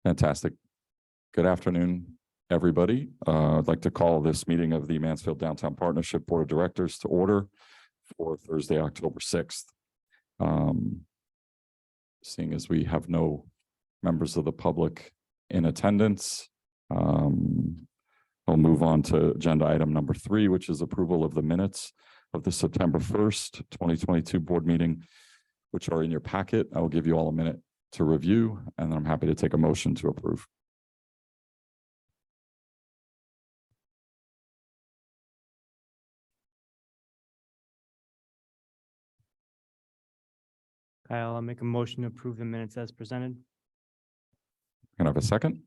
Fantastic. Good afternoon, everybody. I'd like to call this meeting of the Mansfield Downtown Partnership Board of Directors to order for Thursday, October 6th. Seeing as we have no members of the public in attendance, I'll move on to agenda item number 3, which is approval of the minutes of the September 1st, 2022 board meeting, which are in your packet. I will give you all a minute to review, and then I'm happy to take a motion to approve. Kyle, I'll make a motion to approve the minutes as presented. Can I have a second?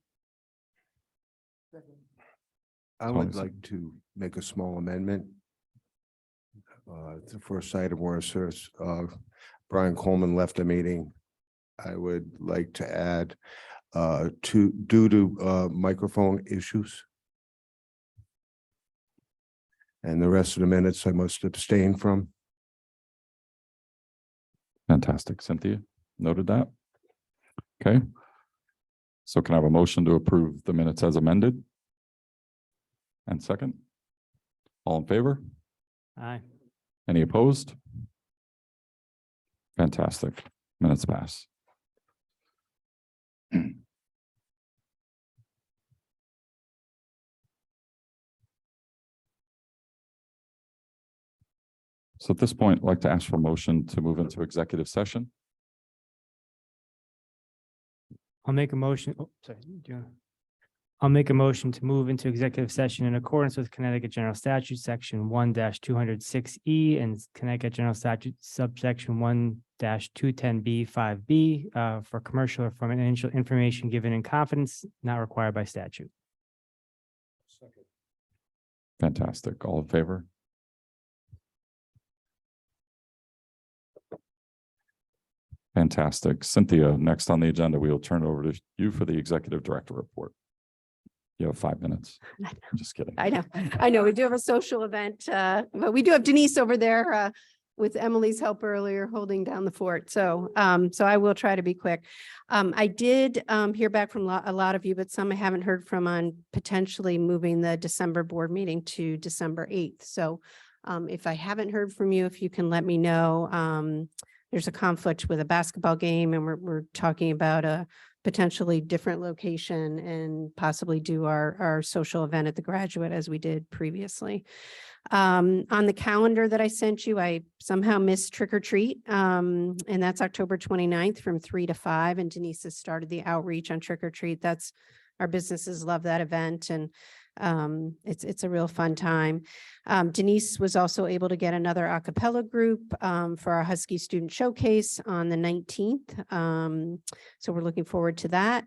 I would like to make a small amendment. The first item where it says Brian Coleman left the meeting. I would like to add due to microphone issues. And the rest of the minutes I must abstain from. Fantastic. Cynthia, noted that. Okay. So can I have a motion to approve the minutes as amended? And second? All in favor? Aye. Any opposed? Fantastic. Minutes pass. So at this point, I'd like to ask for a motion to move into executive session. I'll make a motion. Oh, sorry. I'll make a motion to move into executive session in accordance with Connecticut General Statute, Section 1-206E and Connecticut General Statute, subsection 1-210B 5B for commercial or financial information given in confidence, not required by statute. Fantastic. All in favor? Fantastic. Cynthia, next on the agenda, we will turn it over to you for the executive director report. You have 5 minutes. Just kidding. I know. We do have a social event, but we do have Denise over there with Emily's help earlier holding down the fort. So I will try to be quick. I did hear back from a lot of you, but some I haven't heard from on potentially moving the December board meeting to December 8th. So if I haven't heard from you, if you can let me know. There's a conflict with a basketball game, and we're talking about a potentially different location and possibly do our social event at the Graduate as we did previously. On the calendar that I sent you, I somehow missed trick or treat, and that's October 29th from 3 to 5. And Denise has started the outreach on trick or treat. That's our businesses love that event, and it's a real fun time. Denise was also able to get another a cappella group for our Husky Student Showcase on the 19th. So we're looking forward to that.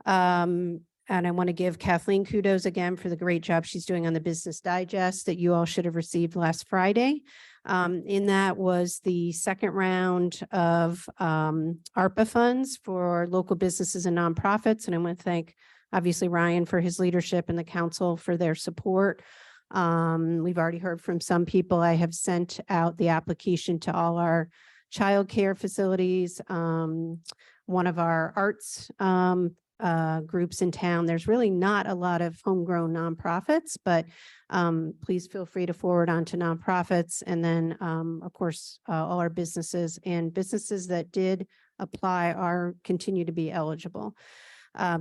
And I want to give Kathleen kudos again for the great job she's doing on the Business Digest that you all should have received last Friday. In that was the second round of ARPA funds for local businesses and nonprofits. And I want to thank obviously Ryan for his leadership and the council for their support. We've already heard from some people. I have sent out the application to all our childcare facilities. One of our arts groups in town. There's really not a lot of homegrown nonprofits, but please feel free to forward on to nonprofits. And then of course, all our businesses and businesses that did apply continue to be eligible.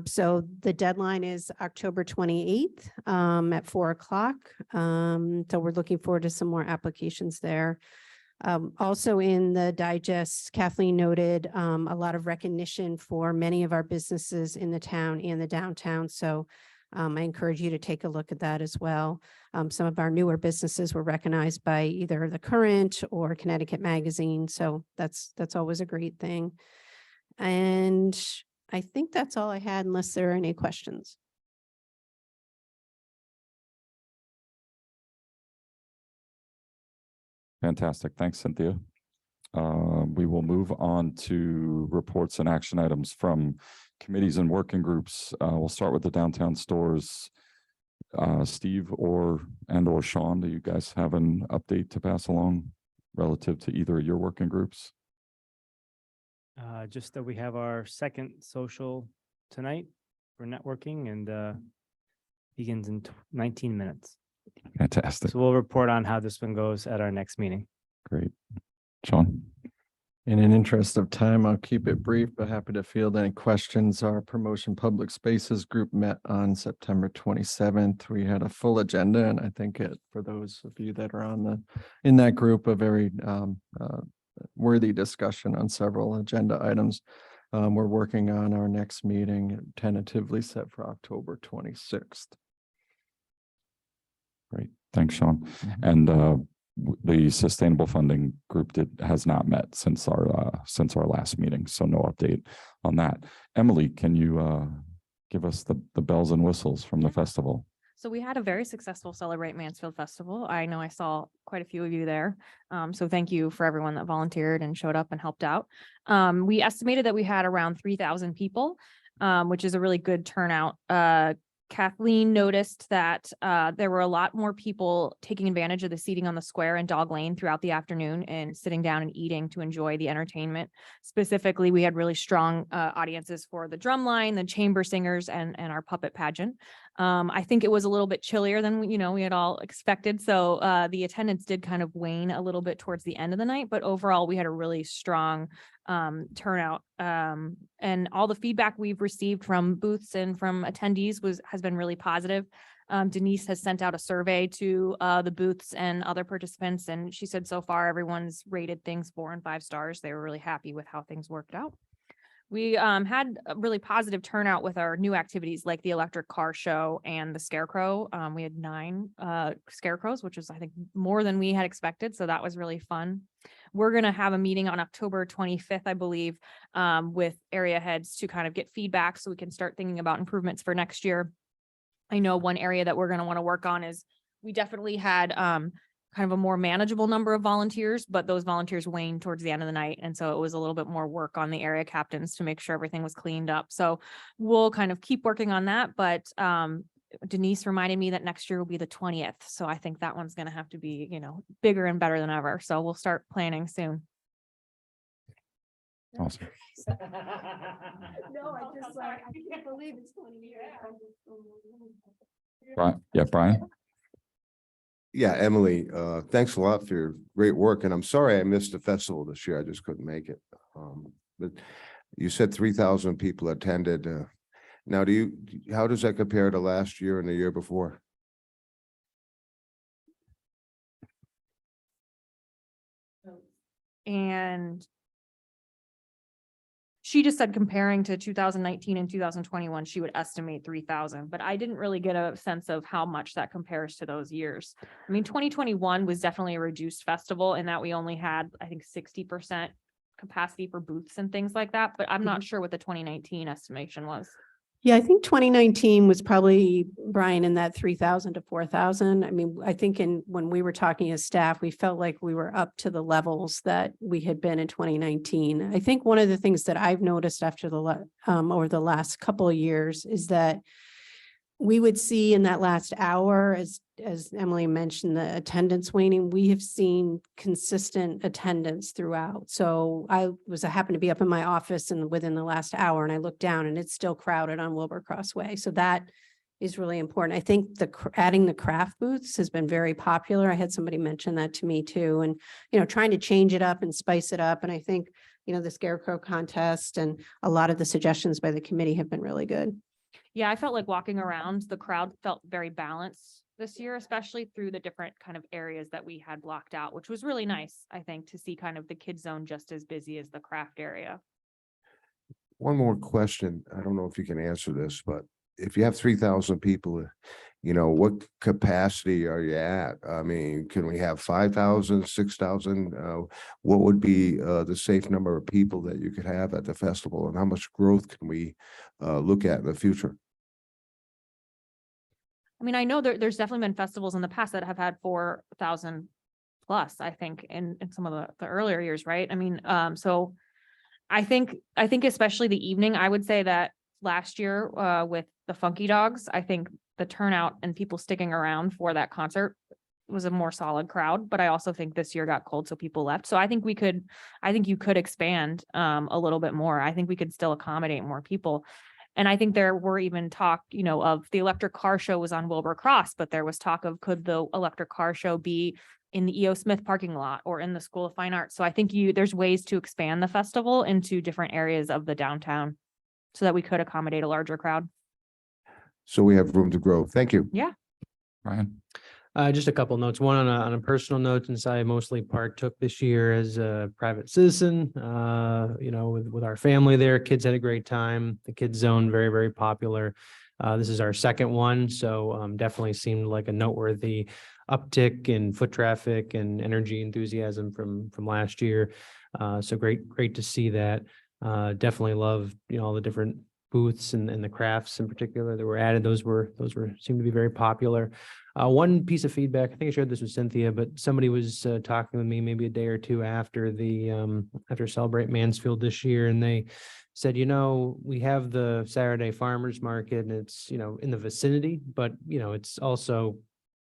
So the deadline is October 28th at 4 o'clock. So we're looking forward to some more applications there. Also in the digest, Kathleen noted a lot of recognition for many of our businesses in the town and the downtown. So I encourage you to take a look at that as well. Some of our newer businesses were recognized by either the Current or Connecticut Magazine. So that's always a great thing. And I think that's all I had, unless there are any questions. Fantastic. Thanks, Cynthia. We will move on to reports and action items from committees and working groups. We'll start with the downtown stores. Steve or Sean, do you guys have an update to pass along relative to either of your working groups? Just that we have our second social tonight for networking and begins in 19 minutes. Fantastic. So we'll report on how this one goes at our next meeting. Great. Sean? In an interest of time, I'll keep it brief, but happy to field any questions. Our Promotion Public Spaces group met on September 27th. We had a full agenda, and I think for those of you that are in that group, a very worthy discussion on several agenda items. We're working on our next meeting, tentatively set for October 26th. Great. Thanks, Sean. And the Sustainable Funding Group has not met since our last meeting, so no update on that. Emily, can you give us the bells and whistles from the festival? So we had a very successful Celebrate Mansfield Festival. I know I saw quite a few of you there. So thank you for everyone that volunteered and showed up and helped out. We estimated that we had around 3,000 people, which is a really good turnout. Kathleen noticed that there were a lot more people taking advantage of the seating on the square and Dog Lane throughout the afternoon and sitting down and eating to enjoy the entertainment. Specifically, we had really strong audiences for the drumline, the chamber singers, and our puppet pageant. I think it was a little bit chillier than we had all expected. So the attendance did kind of wane a little bit towards the end of the night, but overall we had a really strong turnout. And all the feedback we've received from booths and from attendees has been really positive. Denise has sent out a survey to the booths and other participants, and she said so far everyone's rated things 4 and 5 stars. They were really happy with how things worked out. We had a really positive turnout with our new activities like the electric car show and the scarecrow. We had 9 scarecrows, which was, I think, more than we had expected. So that was really fun. We're going to have a meeting on October 25th, I believe, with area heads to kind of get feedback so we can start thinking about improvements for next year. I know one area that we're going to want to work on is we definitely had kind of a more manageable number of volunteers, but those volunteers waned towards the end of the night. And so it was a little bit more work on the area captains to make sure everything was cleaned up. So we'll kind of keep working on that. But Denise reminded me that next year will be the 20th. So I think that one's going to have to be, bigger and better than ever. So we'll start planning soon. Awesome. No, I can't believe it's 20 years. Brian? Yeah, Emily, thanks a lot for your great work. And I'm sorry I missed the festival this year. I just couldn't make it. But you said 3,000 people attended. Now, how does that compare to last year and the year before? And she just said comparing to 2019 and 2021, she would estimate 3,000, but I didn't really get a sense of how much that compares to those years. I mean, 2021 was definitely a reduced festival in that we only had, I think, 60% capacity for booths and things like that, but I'm not sure what the 2019 estimation was. Yeah, I think 2019 was probably, Brian, in that 3,000 to 4,000. I mean, I think when we were talking as staff, we felt like we were up to the levels that we had been in 2019. I think one of the things that I've noticed after over the last couple of years is that we would see in that last hour, as Emily mentioned, the attendance waning, we have seen consistent attendance throughout. So I happened to be up in my office and within the last hour, and I looked down and it's still crowded on Wilbur Way. So that is really important. I think adding the craft booths has been very popular. I had somebody mention that to me too, and trying to change it up and spice it up. And I think the scarecrow contest and a lot of the suggestions by the committee have been really good. Yeah, I felt like walking around, the crowd felt very balanced this year, especially through the different kind of areas that we had blocked out, which was really nice, I think, to see kind of the kids zone just as busy as the craft area. One more question. I don't know if you can answer this, but if you have 3,000 people, what capacity are you at? I mean, can we have 5,000, 6,000? What would be the safe number of people that you could have at the festival, and how much growth can we look at in the future? I mean, I know there's definitely been festivals in the past that have had 4,000 plus, I think, in some of the earlier years, right? I mean, so I think especially the evening, I would say that last year with the Funky Dogs, I think the turnout and people sticking around for that concert was a more solid crowd, but I also think this year got cold, so people left. So I think you could expand a little bit more. I think we could still accommodate more people. And I think there were even talk, of the electric car show was on Wilbur Cross, but there was talk of could the electric car show be in the E.O. Smith parking lot or in the School of Fine Arts. So I think there's ways to expand the festival into different areas of the downtown so that we could accommodate a larger crowd. So we have room to grow. Thank you. Ryan? Just a couple notes. One on a personal note, since I mostly partook this year as a private citizen, with our family there, kids had a great time. The kids zone, very, very popular. This is our second one, so definitely seemed like a noteworthy uptick in foot traffic and energy enthusiasm from last year. So great to see that. Definitely love, all the different booths and the crafts in particular that were added. Those seemed to be very popular. One piece of feedback, I think I shared this with Cynthia, but somebody was talking with me maybe a day or two after after Celebrate Mansfield this year, and they said, we have the Saturday farmers market and it's, in the vicinity, but it's also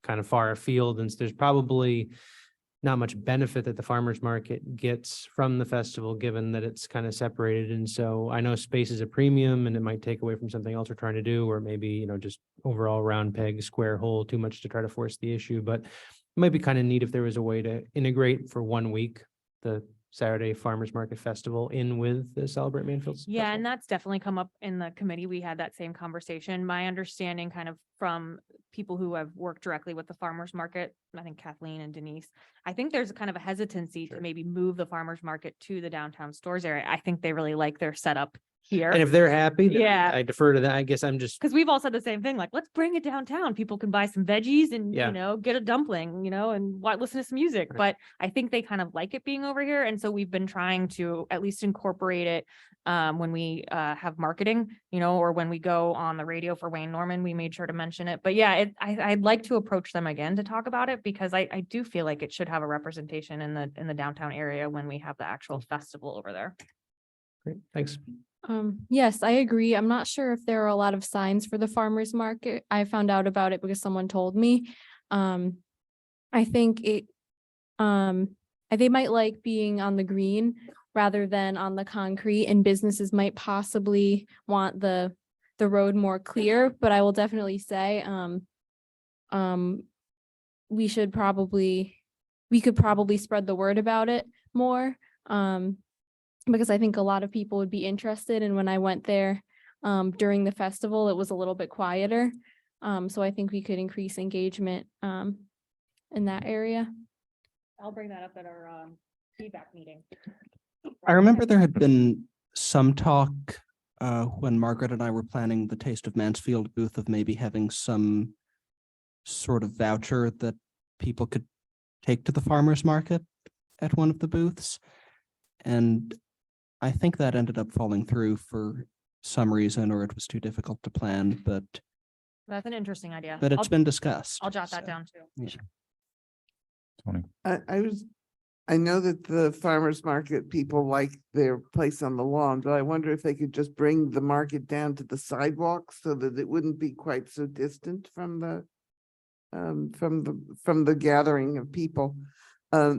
kind of far afield, and there's probably not much benefit that the farmers market gets from the festival, given that it's kind of separated. And so I know space is a premium and it might take away from something else we're trying to do, or maybe, just overall round peg, square hole, too much to try to force the issue. But it might be kind of neat if there was a way to integrate for 1 week the Saturday Farmers Market Festival in with the Celebrate Mansfield. Yeah, and that's definitely come up in the committee. We had that same conversation. My understanding kind of from people who have worked directly with the farmers market, I think Kathleen and Denise, I think there's kind of a hesitancy to maybe move the farmers market to the downtown stores area. I think they really like their setup here. And if they're happy, then Yeah. I defer to that. I guess I'm just, Because we've all said the same thing, like, let's bring it downtown. People can buy some veggies and, Yeah. get a dumpling, and listen to some music. Right. But I think they kind of like it being over here. And so we've been trying to at least incorporate it when we have marketing, or when we go on the radio for Wayne Norman, we made sure to mention it. But yeah, I'd like to approach them again to talk about it, because I do feel like it should have a representation in the downtown area when we have the actual festival over there. great, thanks. Yes, I agree. I'm not sure if there are a lot of signs for the farmers market. I found out about it because someone told me. I think they might like being on the green rather than on the concrete, and businesses might possibly want the road more clear, but I will definitely say, we could probably spread the word about it more. Because I think a lot of people would be interested. And when I went there during the festival, it was a little bit quieter. So I think we could increase engagement in that area. I'll bring that up at our feedback meeting. I remember there had been some talk when Margaret and I were planning the Taste of Mansfield booth of maybe having some sort of voucher that people could take to the farmers market at one of the booths. And I think that ended up falling through for some reason, or it was too difficult to plan, but That's an interesting idea. it's I'll- been discussed. I'll jot that so, down too. yeah. Tony? I know that the farmers market people like their place on the lawn, but I wonder if they could just bring the market down to the sidewalk so that it wouldn't be quite so distant from the gathering of people. I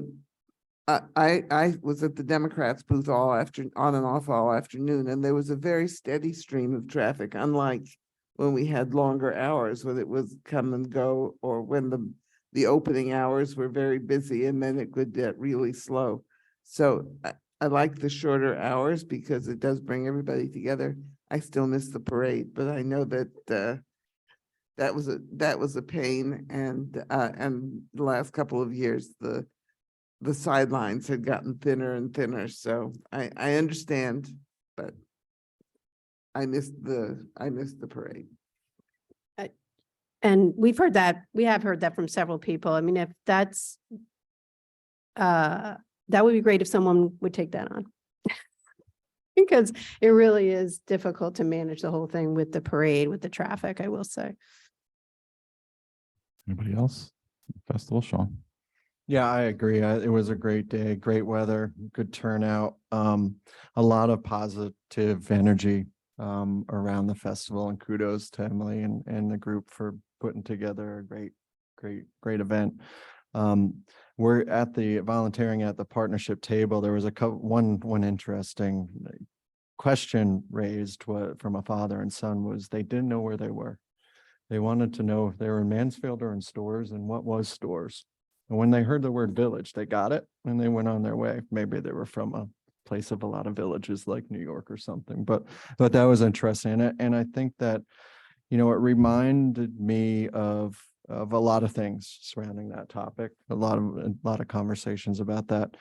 was at the Democrats booth on and off all afternoon, and there was a very steady stream of traffic, unlike when we had longer hours, when it was come and go, or when the opening hours were very busy and then it could get really slow. So I like the shorter hours because it does bring everybody together. I still miss the parade, but I know that that was a pain, and the last couple of years the sidelines had gotten thinner and thinner. So I understand, but I missed the parade. And we have heard that from several people. I mean, if that's, that would be great if someone would take that on. Because it really is difficult to manage the whole thing with the parade, with the traffic, I will say. Anybody else? Festival, Sean? Yeah, I agree. It was a great day, great weather, good turnout, a lot of positive energy around the festival, and kudos to Emily and the group for putting together a great event. We're at the volunteering at the partnership table. There was one interesting question raised from a father and son was they didn't know where they were. They wanted to know if they were in Mansfield or in Stores and what was Stores. And when they heard the word village, they got it and they went on their way. Maybe they were from a place of a lot of villages like New York or something, but that was interesting. And I think that, it reminded me of a lot of things surrounding that topic, a lot of conversations about that.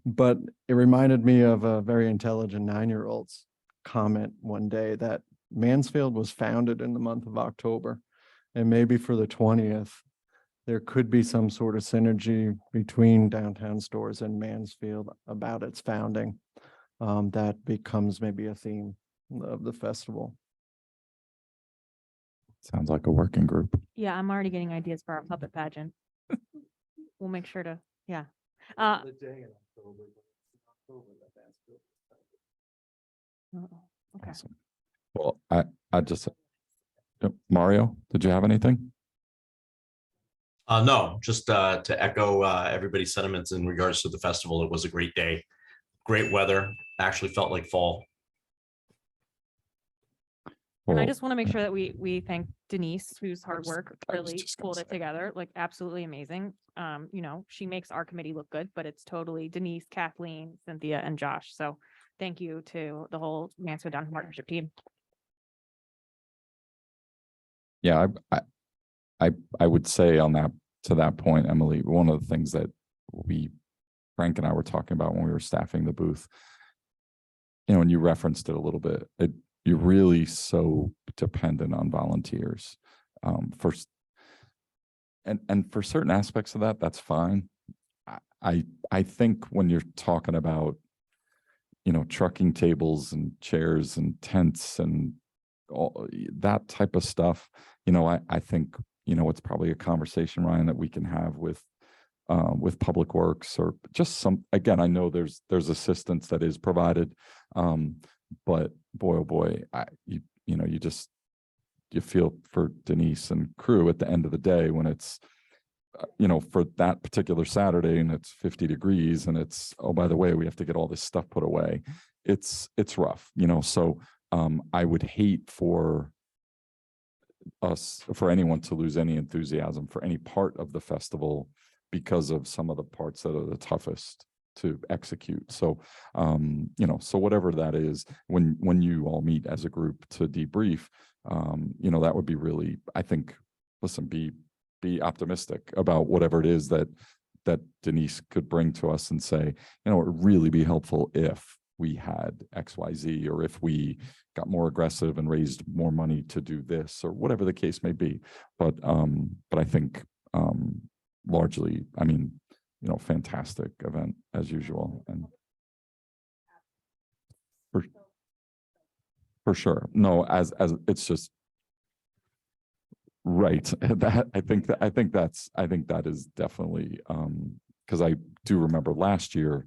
But it reminded me of a very intelligent 9-year-old's comment one day that Mansfield was founded in the month of October. And maybe for the 20th, there could be some sort of synergy between downtown Stores and Mansfield about its founding. That becomes maybe a theme of the festival. Sounds like a working group. Yeah, I'm already getting ideas for our puppet pageant. We'll make sure to, yeah. Okay. Awesome. Well, I just, Mario, did you have anything? No, just to echo everybody's sentiments in regards to the festival. It was a great day, great weather, actually felt like fall. And I Well, just want to make sure that we thank Denise, whose hard work I was really just gonna pulled it say. together, like absolutely amazing. She makes our committee look good, but it's totally Denise, Kathleen, Cynthia, and Josh. So thank you to the whole Mansfield Downtown Partnership team. Yeah, I would say to that point, Emily, one of the things that Frank and I were talking about when we were staffing the booth, and you referenced it a little bit, you're really so dependent on volunteers. And for certain aspects of that, that's fine. I think when you're talking about, trucking tables and chairs and tents and all that type of stuff, I think, it's probably a conversation, Ryan, that we can have with Public Works or just again, I know there's assistance that is provided. But boy, oh boy, you feel for Denise and crew at the end of the day when it's, for that particular Saturday and it's 50 degrees and it's, oh, by the way, we have to get all this stuff put away. It's rough, so I would hate for anyone to lose any enthusiasm for any part of the festival because of some of the parts that are the toughest to execute. So, so whatever that is, when you all meet as a group to debrief, that would be really, I think, listen, be optimistic about whatever it is that Denise could bring to us and say, it would really be helpful if we had XYZ, or if we got more aggressive and raised more money to do this, or whatever the case may be. But I think largely, fantastic event as usual, and for sure. No, as it's just right. That I think that is definitely because I do remember last year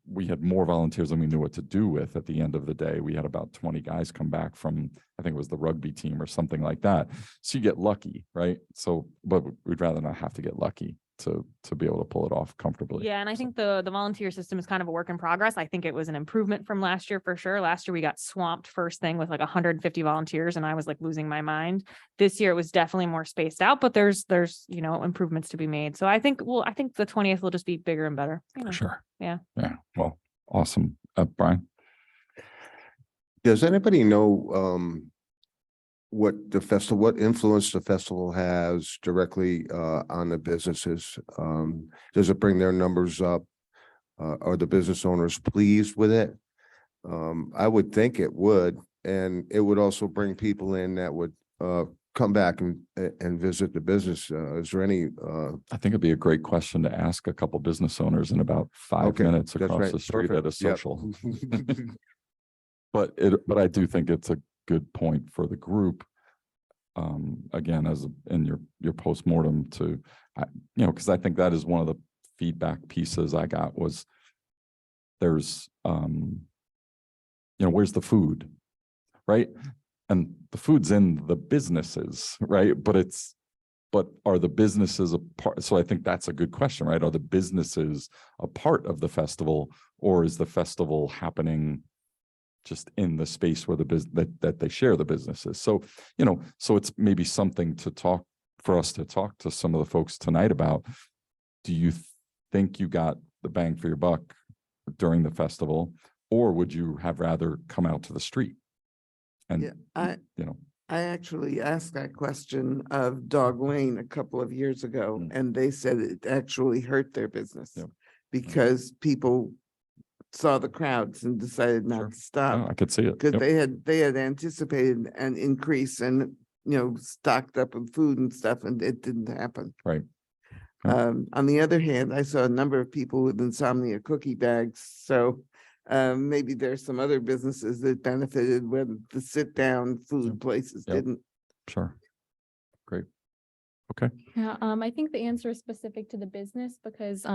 we had more volunteers than we knew what to do with. At the end of the day, we had about 20 guys come back from, I think it was the rugby team or something like that. So you get lucky, right? So, but we'd rather not have to get lucky to be able to pull it off comfortably. Yeah, and I think the volunteer system is kind of a work in progress. I think it was an improvement from last year for sure. Last year we got swamped first thing with like 150 volunteers and I was like losing my mind. This year it was definitely more spaced out, but there's improvements to be made. So I think the 20th will just be bigger and better. For sure. Yeah. Yeah. Well, awesome. Brian? Does anybody know what influence the festival has directly on the businesses? Does it bring their numbers up? Are the business owners pleased with it? I would think it would, and it would also bring people in that would come back and visit the business. Is there any? I think it'd be a great question to ask a couple business owners in about 5 minutes that's across right. the street at a Perfect. Yep. social. But I do think it's a good point for the group. Again, as in your postmortem to, because I think that is one of the feedback pieces I got was there's, where's the food, right? And the food's in the businesses, right? But it's But are the businesses a part? So I think that's a good question, right? Are the businesses a part of the festival, or is the festival happening just in the space where that they share the businesses? So, so it's maybe something for us to talk to some of the folks tonight about. Do you think you got the bang for your buck during the festival, or would you have rather come out to the street? And, Yeah, I actually asked that question of Dog Lane a couple of years ago, and they said it actually hurt their business Yep. because people saw the crowds and decided Sure. not to stop. I could see it. Because Yep. they had anticipated an increase and, stocked up with food and stuff, and it didn't happen. Right. Yep. On the other hand, I saw a number of people with insomnia cookie bags, so maybe there's some other businesses that benefited when the sit-down food places Yep. didn't. Sure. Great. Okay. Yeah, I think the answer is specific to the business because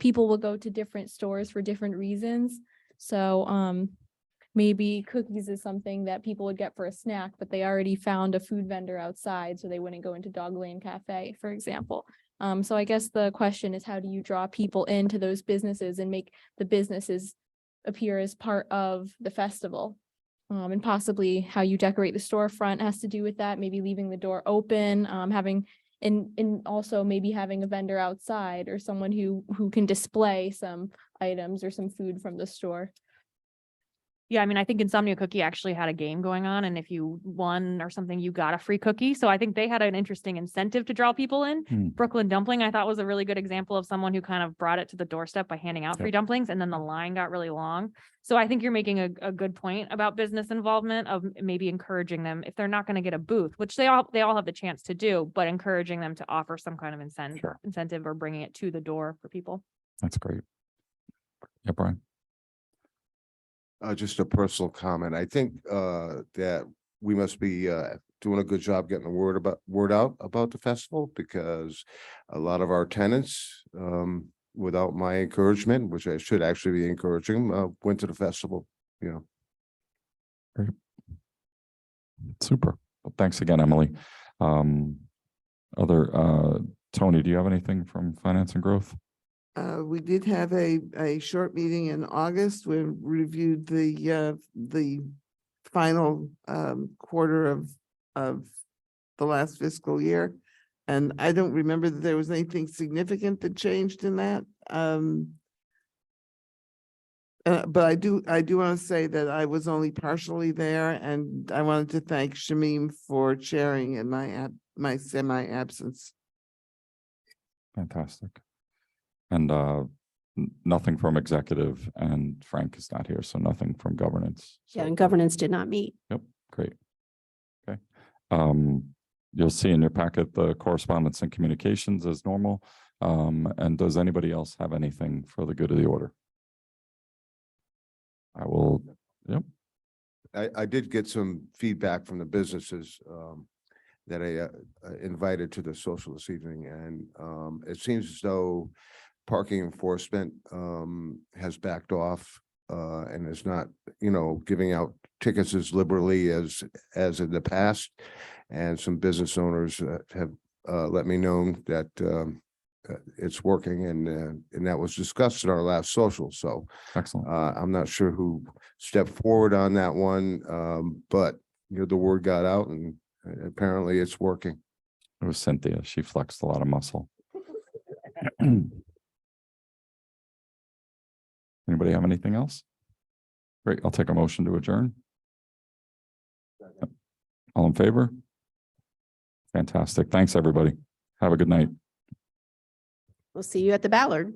people will go to different stores for different reasons. So maybe cookies is something that people would get for a snack, but they already found a food vendor outside, so they wouldn't go into Dog Lane Cafe, for example. So I guess the question is, how do you draw people into those businesses and make the businesses appear as part of the festival? And possibly how you decorate the storefront has to do with that, maybe leaving the door open, having and also maybe having a vendor outside or someone who can display some items or some food from the store. Yeah, I mean, I think Insomnia Cookie actually had a game going on, and if you won or something, you got a free cookie. So I think they had an interesting incentive to draw people in. Brooklyn Dumpling, I thought, was a really good example of someone who kind of brought it to the doorstep by handing out free dumplings, and then the line got really long. So I think you're making a good point about business involvement of maybe encouraging them if they're not going to get a booth, which they all have the chance to do, but encouraging them to offer some kind of incentive or bringing it to the door for people. That's great. Yeah, Brian. Just a personal comment. I think that we must be doing a good job getting the word out about the festival, because a lot of our tenants, without my encouragement, which I should actually be encouraging, went to the festival. Great. Super. Well, thanks again, Emily. Tony, do you have anything from Finance and Growth? We did have a short meeting in August. We reviewed the final quarter of the last fiscal year. And I don't remember that there was anything significant that changed in that. But I do want to say that I was only partially there, and I wanted to thank Shamim for chairing in my semi-absence. Fantastic. And nothing from executive, and Frank is not here, so nothing from governance. Yeah, So, and governance did not meet. Yep, great. Okay. You'll see in your packet the correspondence and communications as normal. And does anybody else have anything for the good of the order? I will, yep. I did get some feedback from the businesses that I invited to the social this evening, and it seems as though parking enforcement has backed off and is not, giving out tickets as liberally as in the past. And some business owners have let me know that it's working, and that was discussed in our last social. So Excellent. I'm not sure who stepped forward on that one, but the word got out, and apparently it's working. It was Cynthia. She flexed a lot of muscle. Anybody have anything else? Great. I'll take a motion to adjourn. All in favor? Fantastic. Thanks, everybody. Have a good night. We'll see you at the Ballard.